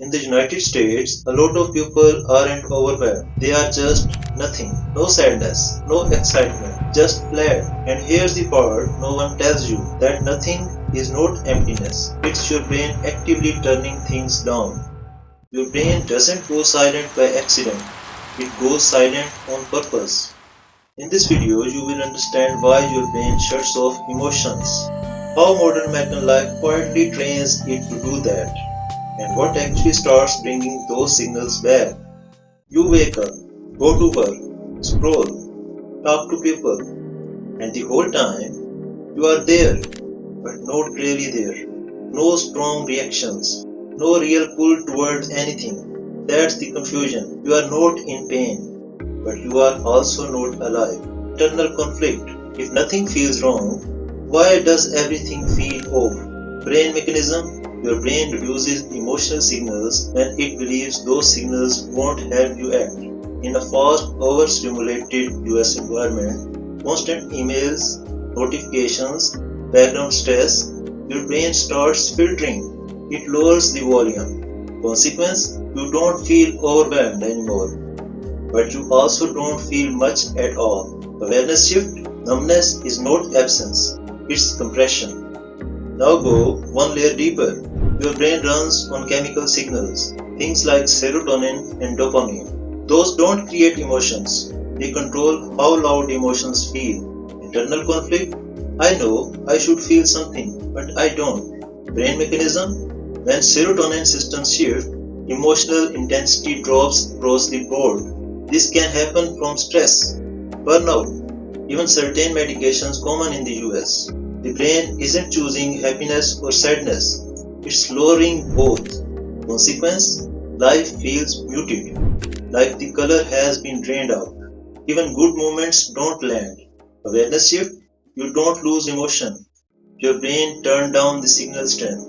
In the United States, a lot of people aren't overwhelmed. They are just nothing. No sadness, no excitement, just flat. And here's the part no one tells you that nothing is not emptiness. It's your brain actively turning things down. Your brain doesn't go silent by accident. It goes silent on purpose. In this video, you will understand why your brain shuts off emotions, how modern American life quietly trains it to do that, and what actually starts bringing those signals back. You wake up, go to work, scroll, talk to people, and the whole time you are there, but not really there. No strong reactions, no real pull towards anything. That's the confusion. You are not in pain, but you are also not alive. Internal conflict. If nothing feels wrong, why does everything feel off? Brain mechanism. Your brain reduces emotional signals when it believes those signals won't help you act. In a fast, overstimulated US environment, constant emails, notifications, background stress, your brain starts filtering. It lowers the volume. Consequence, you don't feel overwhelmed anymore, but you also don't feel much at all. Awareness shift. Numbness is not absence, it's compression. Now go one layer deeper. Your brain runs on chemical signals, things like serotonin and dopamine. Those don't create emotions, they control how loud emotions feel. Internal conflict. I know I should feel something, but I don't. Brain mechanism. When serotonin systems shift, emotional intensity drops across the board. This can happen from stress, burnout, even certain medications common in the US. The brain isn't choosing happiness or sadness, it's lowering both. Consequence, life feels muted, like the color has been drained out. Even good moments don't land. Awareness shift, you don't lose emotion. Your brain turned down the signal strength.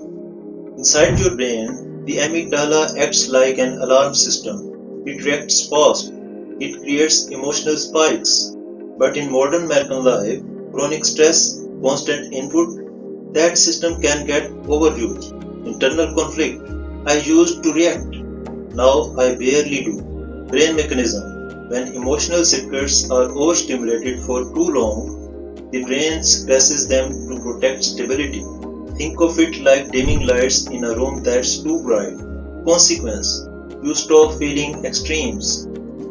Inside your brain, the amygdala acts like an alarm system. It reacts fast. It creates emotional spikes. But in modern American life, chronic stress, constant input, that system can get overused. Internal conflict. I used to react. Now I barely do. Brain mechanism. When emotional circuits are overstimulated for too long, the brain suppresses them to protect stability. Think of it like dimming lights in a room that's too bright. Consequence. You stop feeling extremes,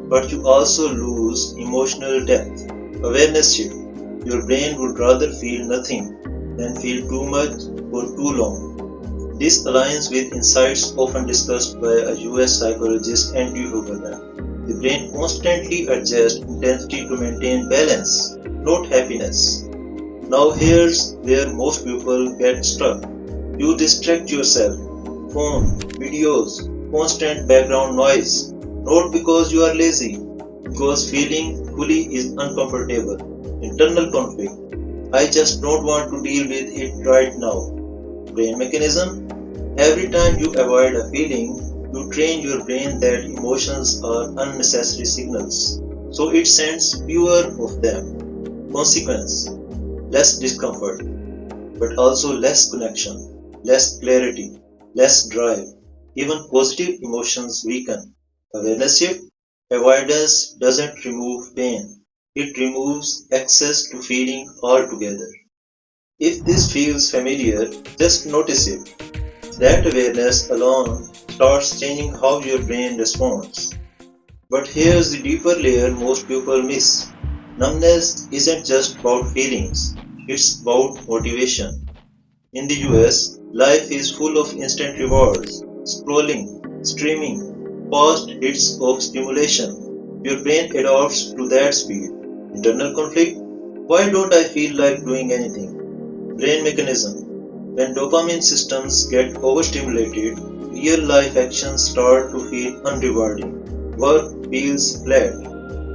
but you also lose emotional depth. Awareness shift. Your brain would rather feel nothing than feel too much for too long. This aligns with insights often discussed by a US psychologist Andy Huberman. The brain constantly adjusts intensity to maintain balance, not happiness. Now here's where most people get stuck. You distract yourself. Phone, videos, constant background noise. Not because you are lazy, because feeling fully is uncomfortable. Internal conflict. I just don't want to deal with it right now. Brain mechanism. Every time you avoid a feeling, you train your brain that emotions are unnecessary signals. So it sends fewer of them. Consequence. Less discomfort, but also less connection, less clarity, less drive. Even positive emotions weaken. Awareness shift. Avoidance doesn't remove pain. It removes access to feeling altogether. If this feels familiar, just notice it. That awareness alone starts changing how your brain responds. But here's the deeper layer most people miss. Numbness isn't just about feelings, it's about motivation. In the US, life is full of instant rewards, scrolling, streaming, fast hits of stimulation. Your brain adapts to that speed. Internal conflict. Why don't I feel like doing anything? Brain mechanism. When dopamine systems get overstimulated, real life actions start to feel unrewarding. Work feels flat.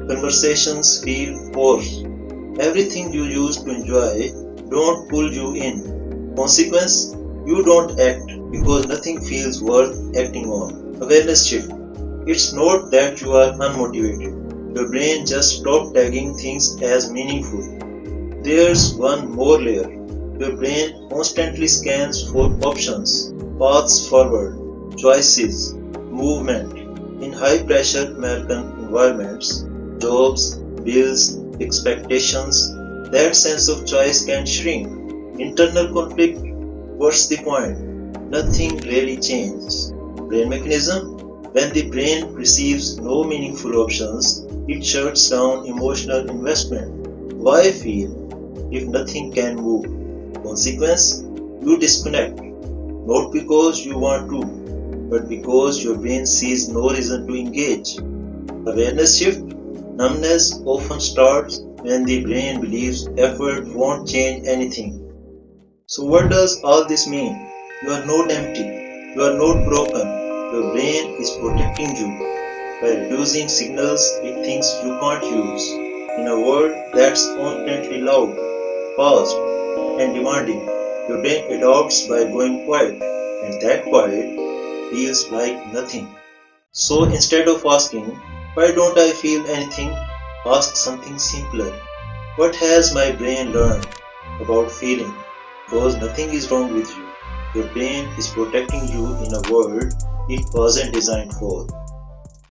Conversations feel forced. Everything you used to enjoy don't pull you in. Consequence, you don't act because nothing feels worth acting on. Awareness shift. It's not that you are unmotivated. Your brain just stopped tagging things as meaningful. There's one more layer. Your brain constantly scans for options, paths forward. choices, movement. In high pressure American environments, jobs, bills, expectations, that sense of choice can shrink. Internal conflict, what's the point? Nothing really changes. Brain mechanism, when the brain receives no meaningful options, it shuts down emotional investment. Why feel if nothing can move? Consequence, you disconnect, not because you want to, but because your brain sees no reason to engage. Awareness shift, numbness often starts when the brain believes effort won't change anything. So, what does all this mean? You are not empty, you are not broken. Your brain is protecting you by reducing signals it thinks you can't use. In a world that's constantly loud, fast, and demanding, your brain adapts by going quiet, and that quiet feels like nothing. So instead of asking, why don't I feel anything? Ask something simpler. What has my brain learned about feeling? Because nothing is wrong with you. Your brain is protecting you in a world it wasn't designed for.